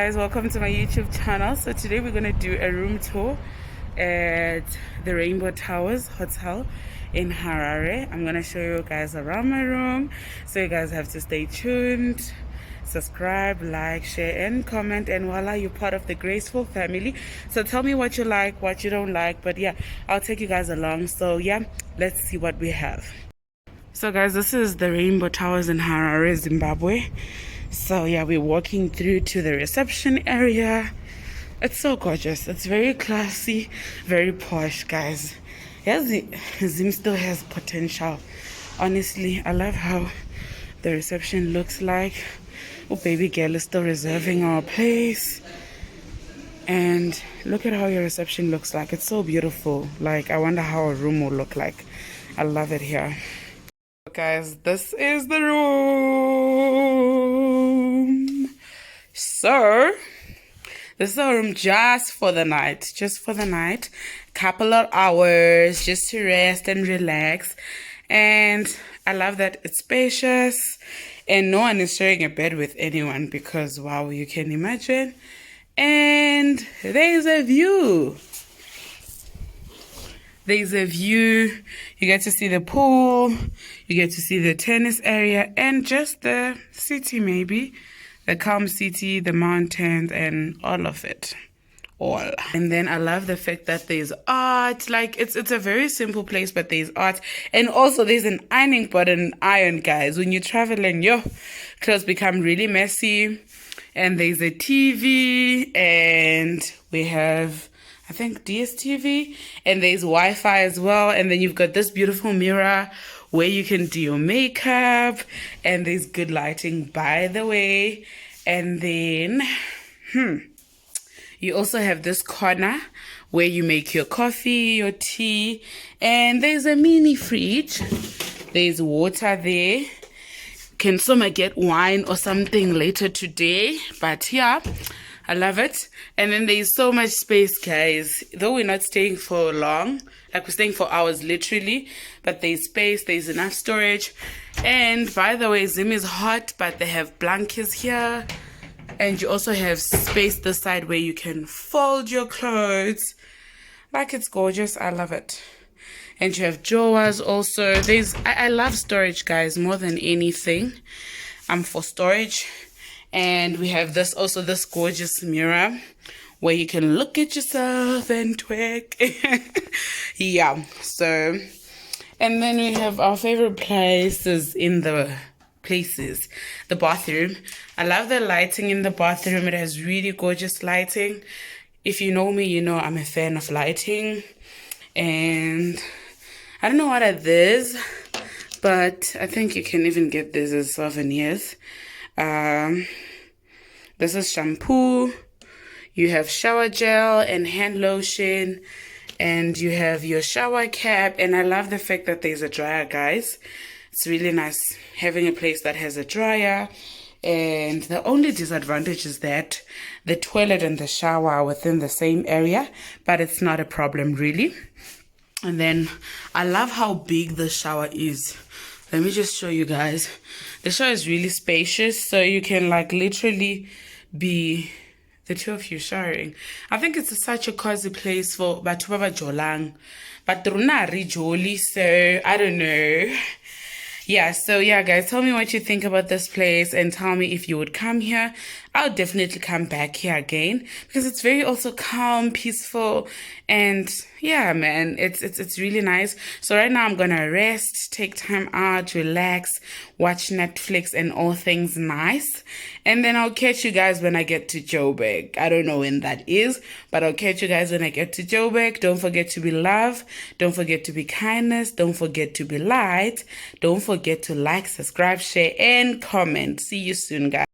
guys, welcome to my YouTube channel. So today we're gonna do a room tour at the Rainbow Towers Hotel in Harare. I'm gonna show you guys around my room, so you guys have to stay tuned, subscribe, like, share and comment, and voila, you're part of the graceful family. So tell me what you like, what you don't like, but yeah, I'll take you guys along. So yeah, let's see what we have. So guys, this is the Rainbow Towers in Harare, Zimbabwe. So yeah, we're walking through to the reception area. It's so gorgeous. It's very classy, very posh, guys. Yeah, Zim still has potential. Honestly, I love how the reception looks like. Oh, baby girl is still reserving our place. And look at how your reception looks like. It's so beautiful. Like, I wonder how a room will look like. I love it here. Guys, this is the room. So this is a room just for the night, couple of hours just to rest and relax. And I love that it's spacious and no one is sharing a bed with anyone because wow, you can imagine. And there's a view. You get to see the pool, you get to see the tennis area, and just the city, maybe the calm city, the mountains, and all of it. And then I love the fact that there's art. Like, it's a very simple place, but there's art. And also there's an ironing board and iron, guys. When you're traveling, your clothes become really messy. And there's a TV, and we have, I think, DSTV, and there's Wi-Fi as well. And then you've got this beautiful mirror where you can do your makeup, and there's good lighting, by the way. And then you also have this corner where you make your coffee, your tea, and there's a mini fridge. There's water there. Can someone get wine or something later today? But yeah, I love it. And then there's so much space, guys. Though we're not staying for long, like we're staying for hours literally, but there's space, there's enough storage. And by the way, Zim is hot, but they have blankets here. And you also have space this side where you can fold your clothes. Like, it's gorgeous. I love it. And you have drawers also. I love storage, guys, more than anything. I'm for storage. And we have this gorgeous mirror where you can look at yourself and twerk. Yeah, so, and then we have our favorite places the bathroom. I love the lighting in the bathroom. It has really gorgeous lighting. If you know me, you know I'm a fan of lighting. And I don't know what it is, but I think you can even get this as souvenirs. This is shampoo. You have shower gel and hand lotion, and you have your shower cap. And I love the fact that there's a dryer, guys. It's really nice having a place that has a dryer. And the only disadvantage is that the toilet and the shower are within the same area, but it's not a problem really. And then I love how big the shower is. Let me just show you guys. The shower is really spacious, so you can like literally be the two of you showering. I think it's such a cozy place for Batu Baba Jolang. But Runa Rijoli, so I don't know. Yeah, so yeah, guys, tell me what you think about this place and tell me if you would come here. I'll definitely come back here again because it's very also calm, peaceful, and yeah, man, it's really nice. So right now I'm gonna rest, take time out, relax, watch Netflix and all things nice. And then I'll catch you guys when I get to Joburg. I don't know when that is, but I'll catch you guys when I get to Joburg. Don't forget to be love. Don't forget to be kindness. Don't forget to be light. Don't forget to like, subscribe, share, and comment. See you soon, guys.